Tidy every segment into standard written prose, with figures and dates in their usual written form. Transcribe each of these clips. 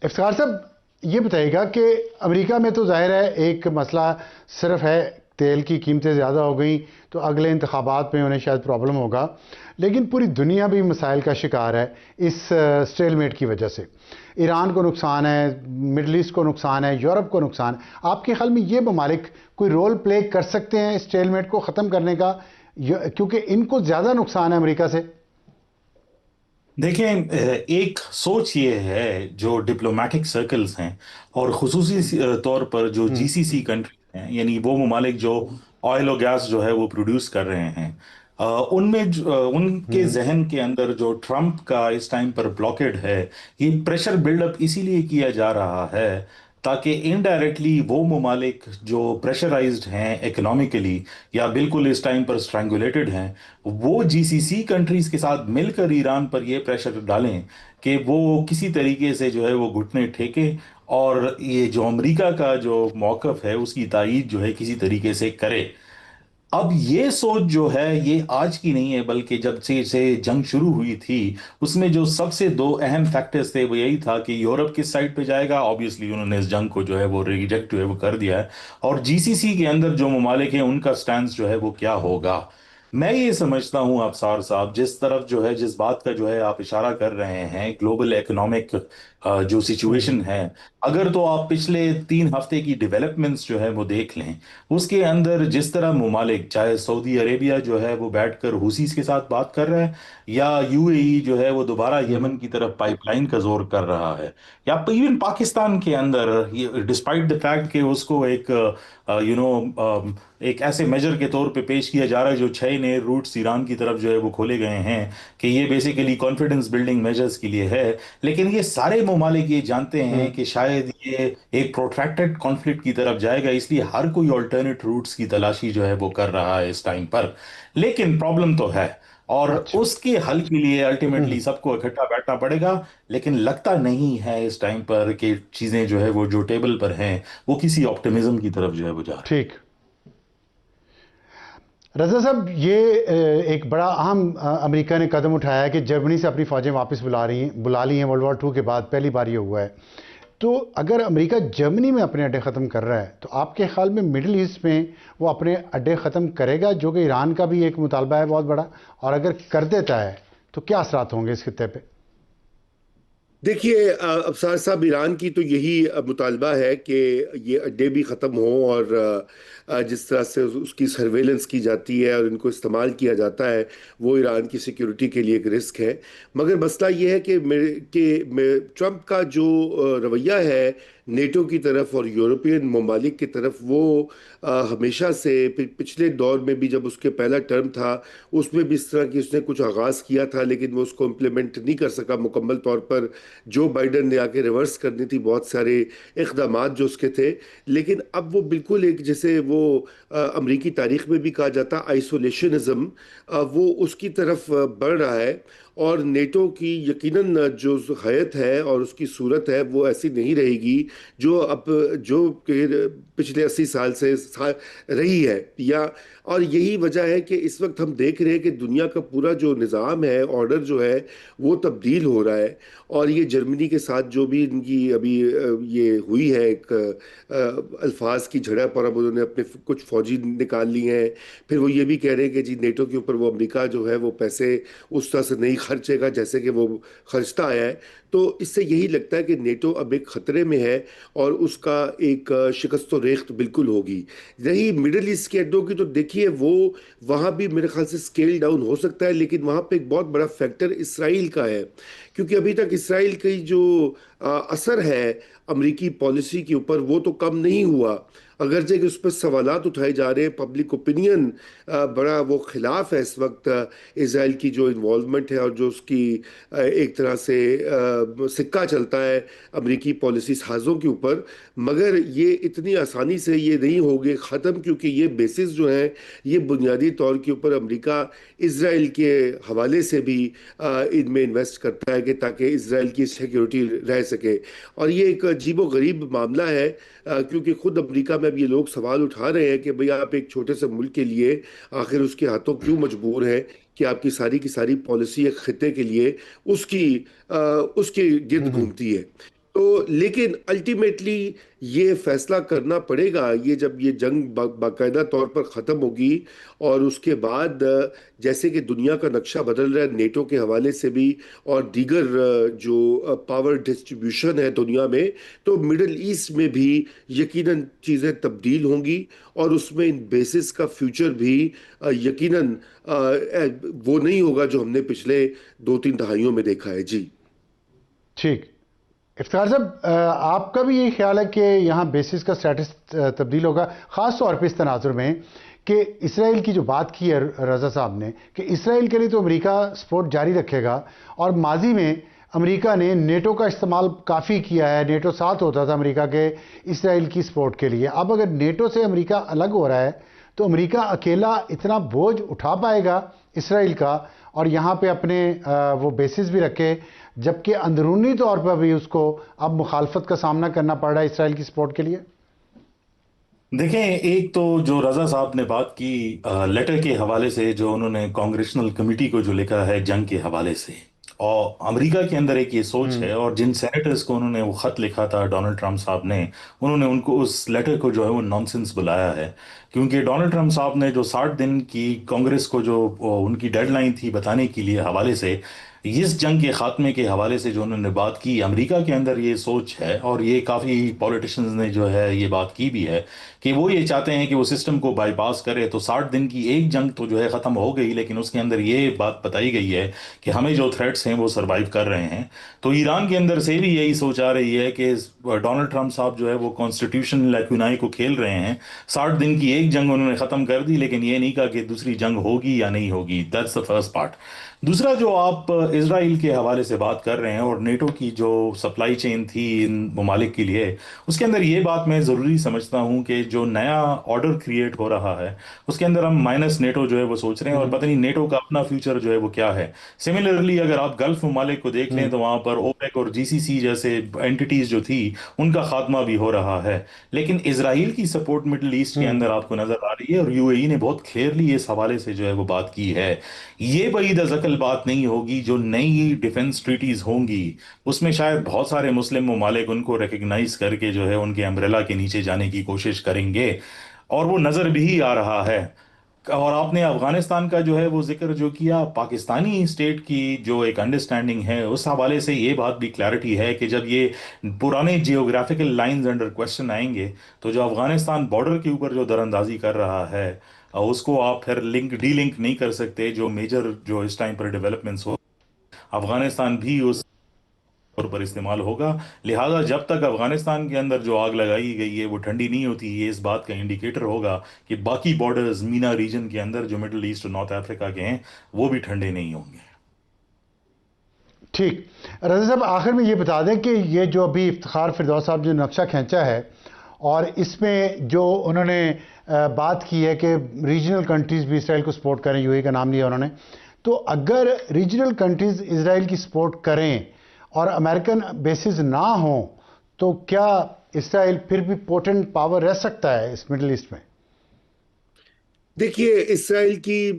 इफ्तिखार साहब, ये बताइएगा कि अमेरिका में तो ज़ाहिर है एक मसला सिर्फ है, तेल की कीमतें ज़्यादा हो गई तो अगले इंतखाबात में उन्हें शायद प्रॉब्लम होगा, लेकिन पूरी दुनिया भी मसाइल का शिकार है इस स्टेलमेट की वजह से। ईरान को नुकसान है, मिडल ईस्ट को नुकसान है, यूरोप को नुकसान है। आपके ख्याल में ये ममालिक कोई रोल प्ले कर सकते हैं स्टेलमेट को ख़त्म करने का, क्योंकि इनको ज़्यादा नुकसान है अमेरिका से? देखें, एक सोच ये है जो डिप्लोमेटिक सर्कल्स हैं और खुसूसी तौर पर जो हम्म। जीसीसी कंट्री हैं, यानी वो ममालिक जो ऑयल और गैस जो है वो प्रोड्यूस कर रहे हैं, उनमें उनके हम्म। जहन के अंदर जो ट्रम्प का इस टाइम पर ब्लॉकेड है, ये प्रेशर बिल्डअप इसीलिए किया जा रहा है ताकि इनडायरेक्टली वो ममालिक जो प्रेशराइज्ड हैं इकोनॉमिकली या बिल्कुल इस टाइम पर स्ट्रैंगुलेटेड हैं, वो जीसीसी कंट्रीज के साथ मिलकर ईरान पर ये प्रेशर डालें कि वो किसी तरीके से जो है वो घुटने टेके और ये जो अमेरिका का जो मौकफ है उसकी तायीद जो है किसी तरीके से करे। अब ये सोच जो है ये आज की नहीं है, बल्कि जब से जंग शुरू हुई थी उसमें जो सबसे दो अहम फैक्टर्स थे वो यही था कि यूरोप किस साइड पे जाएगा। ऑब्वियसली उन्होंने इस जंग को जो है वो रिजेक्ट जो है वो कर दिया है, और जीसीसी के अंदर जो ममालिक हैं उनका स्टैंड जो है वो क्या होगा। मैं ये समझता हूं अफसार साहब, जिस तरफ जो है जिस बात का जो है आप इशारा कर रहे हैं, ग्लोबल इकोनॉमिक जो सिचुएशन हम्म। है, अगर तो आप पिछले 3 हफ्ते की डेवलपमेंट्स जो है वो देख लें, उसके अंदर जिस तरह ममालिक, चाहे सऊदी अरेबिया जो है वो बैठकर हुसीस के साथ बात कर रहा है, या यूएई जो है वो दोबारा यमन हम्म। की तरफ पाइपलाइन का जोर कर रहा है, या इवन पाकिस्तान के अंदर ये डिस्पाइट द फैक्ट कि उसको एक एक ऐसे मेजर के तौर पे पेश किया जा रहा है जो 6 नए रूट्स ईरान की तरफ जो है वो खोले गए हैं कि ये बेसिकली कॉन्फिडेंस बिल्डिंग मेजर्स के लिए है। लेकिन ये सारे ममालिक ये जानते हैं हम्म। कि शायद ये एक प्रोट्रैक्टेड कॉन्फ्लिक्ट की तरफ जाएगा, इसलिए हर कोई ऑल्टरनेट रूट्स की तलाशी जो है वो कर रहा है इस टाइम पर। लेकिन प्रॉब्लम तो है, और अच्छा। उसके हल के लिए अल्टीमेटली हम्म। सबको इकट्ठा बैठना पड़ेगा। लेकिन लगता नहीं है इस टाइम पर कि चीजें जो है वो जो टेबल पर हैं वो किसी ऑप्टिमिज्म की तरफ जो है वो जा रही। ठीक। रजा साहब, ये एक बड़ा अहम अमेरिका ने कदम उठाया है कि जर्मनी से अपनी फ़ौजें वापस बुला ली हैं। वर्ल्ड वॉर 2 के बाद पहली बार ये हुआ है। तो अगर अमेरिका जर्मनी में अपने अड्डे ख़त्म कर रहा है, तो आपके ख्याल में मिडिल ईस्ट में वो अपने अड्डे ख़त्म करेगा, जो कि ईरान का भी एक मुतालबा है बहुत बड़ा? और अगर कर देता है तो क्या असरात होंगे इस खत्े पे? देखिए, अफसार साहब, ईरान की तो यही मुतालबा है कि ये अड्डे भी ख़त्म हों, और जिस तरह से उसकी सर्वेलेंस की जाती है और इनको इस्तेमाल किया जाता है, वो ईरान की सिक्योरिटी के लिए एक रिस्क है। मगर मसला ये है कि ट्रंप का जो रवैया है नेटो की तरफ और यूरोपियन ममालिक की तरफ, वो हमेशा से पिछले दौर में भी जब उसके पहला टर्म था उसमें भी इस तरह की उसने कुछ आगाज़ किया था, लेकिन वो उसको इम्प्लीमेंट नहीं कर सका मुकम्मल तौर पर। जो बाइडन ने आके रिवर्स करनी थी बहुत सारे इकदाम जो उसके थे। लेकिन अब वो बिल्कुल एक, जैसे वो अमरीकी तारीख में भी कहा जाता आइसोलेशनिज्म, वो उसकी तरफ बढ़ रहा है। और नेटो की यकीनन जो हैत है और उसकी सूरत है वो ऐसी नहीं रहेगी जो अब जो कि पिछले 80 साल से रही है। या और यही वजह है कि इस वक्त हम देख रहे हैं कि दुनिया का पूरा जो निज़ाम है, ऑर्डर जो है, वो तब्दील हो रहा है। और ये जर्मनी के साथ जो भी इनकी अभी ये हुई है एक अल्फाज की झड़प, और अब उन्होंने अपने कुछ फौजी निकाल लिए हैं। फिर वो ये भी कह रहे हैं कि जी नेटो के ऊपर वो अमेरिका जो है वो पैसे उस तरह से नहीं खर्चेगा जैसे कि वो खर्चता आया है। तो इससे यही लगता है कि नेटो अब एक खतरे में है और उसका एक शिकस्त रेख्त बिल्कुल होगी। रही मिडिल ईस्ट के अड्डों की, तो देखिए वो वहाँ भी मेरे ख्याल से स्केल डाउन हो सकता है, लेकिन वहाँ पे एक बहुत बड़ा फैक्टर इसराइल का है। क्योंकि अभी तक इसराइल की जो असर है अमरीकी पॉलिसी के ऊपर, वो तो कम नहीं हुआ। अगरचे कि उस पर सवालात उठाए जा रहे हैं, पब्लिक ओपिनियन बड़ा वो खिलाफ है इस वक्त इसराइल की जो इन्वॉल्वमेंट है और जो उसकी एक तरह से सिक्का चलता है अमरीकी पॉलिसी साजों के ऊपर। मगर ये इतनी आसानी से ये नहीं होगे ख़त्म, क्योंकि ये बेसिस जो हैं ये बुनियादी तौर के ऊपर अमरीका इसराइल के हवाले से भी इनमें इन्वेस्ट करता है कि ताकि इसराइल की सिक्योरिटी रह सके। और ये एक अजीबो गरीब मामला है, क्योंकि खुद अमेरिका में अब ये लोग सवाल उठा रहे हैं कि भाई आप एक छोटे से मुल्क के लिए आखिर उसके हाथों क्यों मजबूर हैं कि आपकी सारी की सारी पॉलिसी एक खिते के लिए उसकी उसके गिर्द हम्म। घूमती है। तो लेकिन अल्टीमेटली ये फैसला करना पड़ेगा, ये जब ये जंग बाकायदा तौर पर ख़त्म होगी और उसके बाद जैसे कि दुनिया का नक्शा बदल रहा है नेटो के हवाले से भी और दीगर जो पावर डिस्ट्रीब्यूशन है दुनिया में, तो मिडल ईस्ट में भी यकीनन चीज़ें तब्दील होंगी और उसमें इन बेसिस का फ्यूचर भी यकीनन वो नहीं होगा जो हमने पिछले 2-3 दहाइयों में देखा है। जी ठीक। इफ्तिखार साहब, आपका भी यही ख्याल है कि यहाँ बेसिस का स्टेटस तब्दील होगा, ख़ास तौर पे इस तनाजुर में कि इसराइल की जो बात की है रज़ा साहब ने कि इसराइल के लिए तो अमेरिका सपोर्ट जारी रखेगा और माजी में अमेरिका ने नेटो का इस्तेमाल काफ़ी किया है, नेटो साथ होता था अमेरिका के इसराइल की सपोर्ट के लिए। अब अगर नेटो से अमेरिका अलग हो रहा है तो अमेरिका अकेला इतना बोझ उठा पाएगा इसराइल का और यहाँ पे अपने वो बेसिस भी रखे, जबकि अंदरूनी तौर पर भी उसको अब मुखालफत का सामना करना पड़ रहा है इसराइल की सपोर्ट के लिए। देखें, एक तो जो रजा साहब ने बात की लेटर के हवाले से, जो उन्होंने कांग्रेशनल कमेटी को जो लिखा है जंग के हवाले से, और अमेरिका के अंदर एक ये सोच है, और जिन सेनेटर्स को उन्होंने वो खत लिखा था डोनाल्ड ट्रंप साहब ने, उन्होंने उनको उस लेटर को जो है वो नॉनसेंस बुलाया है। क्योंकि डोनाल्ड ट्रंप साहब ने जो 60 दिन की कांग्रेस को जो उनकी डेडलाइन थी बताने के लिए हवाले से, इस जंग के खात्मे के हवाले से जो उन्होंने बात की, अमेरिका के अंदर ये सोच है और ये काफ़ी पॉलिटिशियंस ने जो है ये बात की भी है कि वो ये चाहते हैं कि वो सिस्टम को बाईपास करे। तो 60 दिन की एक जंग तो जो है ख़त्म हो गई, लेकिन उसके अंदर ये बात बताई गई है कि हमें जो थ्रेट्स हैं वो सरवाइव कर रहे हैं। तो ईरान के अंदर से भी यही सोच आ रही है कि डोनाल्ड ट्रंप साहब जो है वो कॉन्स्टिट्यूशन लैक्यूनाई को खेल रहे हैं। 60 दिन की एक जंग उन्होंने ख़त्म कर दी, लेकिन ये नहीं कहा कि दूसरी जंग होगी या नहीं होगी। That's the first part. दूसरा, जो आप इसराइल के हवाले से बात कर रहे हैं और नेटो की जो सप्लाई चेन थी इन ममालिक के लिए, उसके अंदर ये बात मैं ज़रूरी समझता हूँ कि जो नया ऑर्डर क्रिएट हो रहा है उसके अंदर हम माइनस नेटो जो है वो सोच रहे हैं, और पता नहीं नेटो का अपना फ्यूचर जो है वो क्या है। सिमिलरली अगर आप गल्फ ममालिक को देख लें तो वहाँ पर ओपेक और जीसीसी जैसे एंटिटीज जो थी उनका खात्मा भी हो रहा है। लेकिन इसराइल की सपोर्ट मिडिल ईस्ट के अंदर आपको नजर आ रही है, और यूएई ने बहुत क्लियरली इस हवाले से जो है वो बात की है। ये बड़ी दरअसल बात नहीं होगी। जो नई डिफेंस ट्रीटीज होंगी उसमें शायद बहुत सारे मुस्लिम ममालिक उनको रिकग्नाइज करके जो है उनके अम्ब्रेला के नीचे जाने की कोशिश करेंगे, और वो नजर भी आ रहा है। और आपने अफगानिस्तान का जो है वो जिक्र जो किया, पाकिस्तानी स्टेट की जो एक अंडरस्टैंडिंग है उस हवाले से ये बात भी क्लैरिटी है कि जब ये पुराने जियोग्राफिकल लाइंस अंडर क्वेश्चन आएंगे तो जो अफगानिस्तान बॉर्डर के ऊपर जो दरअंदाजी कर रहा है उसको आप फिर लिंक डी लिंक नहीं कर सकते। जो मेजर जो इस टाइम पर डेवलपमेंट्स हो, अफगानिस्तान भी उस तौर पर इस्तेमाल होगा। लिहाजा जब तक अफगानिस्तान के अंदर जो आग लगाई गई है वो ठंडी नहीं होती, ये इस बात का इंडिकेटर होगा कि बाकी बॉर्डर्स मीना रीजन के अंदर जो मिडिल ईस्ट और नॉर्थ अफ्रीका के हैं वो भी ठंडे नहीं होंगे। ठीक। रज़ा साहब, आखिर में ये बता दें कि ये जो अभी इफ्तिखार फिरदौस साहब जो नक्शा खींचा है और इसमें जो उन्होंने बात की है कि रीजनल कंट्रीज़ भी इसराइल को सपोर्ट करें, यूएई का नाम लिया उन्होंने, तो अगर रीजनल कंट्रीज़ इसराइल की सपोर्ट करें और अमेरिकन बेसिस ना हो तो क्या इसराइल फिर भी पोटेंट पावर रह सकता है इस मिडिल ईस्ट में? देखिए, इसराइल की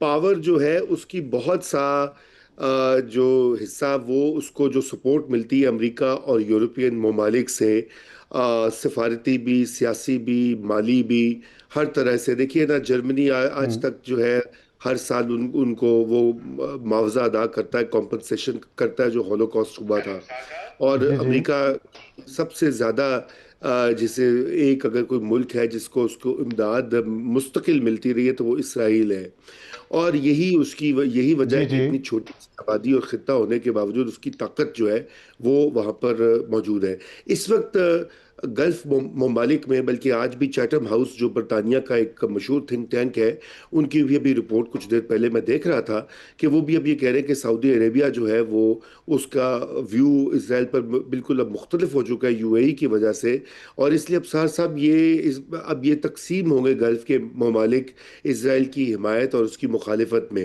पावर जो है उसकी बहुत सा जो हिस्सा वो उसको जो सपोर्ट मिलती है अमेरिका और यूरोपियन ममालिक से, सिफारती भी, सियासी भी, माली भी, हर तरह से। देखिए ना, जर्मनी आज तक जो है हर साल उनको वो मुआवजा अदा करता है, कॉम्पनसेशन करता है जो हॉलोकॉस्ट हुआ था। और जी जी। अमेरिका सबसे ज़्यादा जिसे एक अगर कोई मुल्क है जिसको उसको इमदाद मुस्तकिल मिलती रही है तो वो इसराइल है। और यही वजह जी है कि जी। इतनी छोटी सी आबादी और खिता होने के बावजूद उसकी ताकत जो है वो वहाँ पर मौजूद है। इस वक्त गल्फ ममालिक में, बल्कि आज भी चैटम हाउस जो बरतानिया का एक मशहूर थिंक टैंक है, उनकी भी अभी रिपोर्ट कुछ देर पहले मैं देख रहा था कि वो भी अब ये कह रहे हैं कि सऊदी अरेबिया जो है वो उसका व्यू इसराइल पर बिल्कुल अब मुख्तलिफ हो चुका है यूएई की वजह से। और इसलिए अब सार साहब अब ये तकसीम होंगे गल्फ के ममालिक इसराइल की हिमायत और उसकी मुखालिफत में।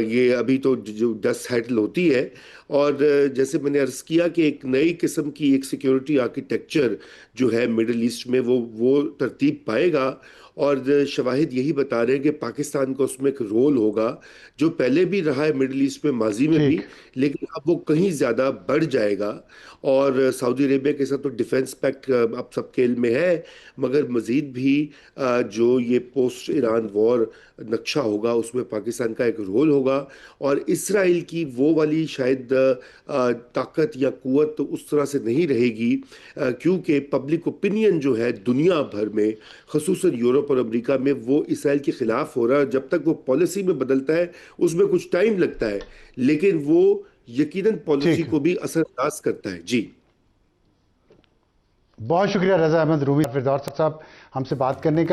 ये अभी तो जो डस्ट सेटल होती है, और जैसे मैंने अर्ज किया कि एक नई किस्म की एक सिक्योरिटी आर्किटेक्चर जो है मिडिल ईस्ट में वो तरतीब पाएगा। और शवाहिद यही बता रहे हैं कि पाकिस्तान का उसमें एक रोल होगा, जो पहले भी रहा है मिडिल ईस्ट में, माजी में भी, ठीक। लेकिन अब वो कहीं ज्यादा बढ़ जाएगा। और सऊदी अरेबिया के साथ तो डिफेंस पैक्ट अब सबके इल्म में है, मगर मजीद भी जो ये पोस्ट ईरान वॉर नक्शा होगा उसमें पाकिस्तान का एक रोल होगा। और इसराइल की वो वाली शायद ताकत या कुव्वत तो उस तरह से नहीं रहेगी, क्योंकि पब्लिक ओपिनियन जो है दुनिया भर में, खसूसन यूरोप और अमेरिका में, वो इसराइल के खिलाफ हो रहा है। जब तक वो पॉलिसी में बदलता है उसमें कुछ टाइम लगता है, लेकिन वो यकीनन पॉलिसी ठीक। को भी असरअंदाज करता है। जी, बहुत शुक्रिया रजा अहमद रूमी फिरदौस साहब हमसे बात करने का।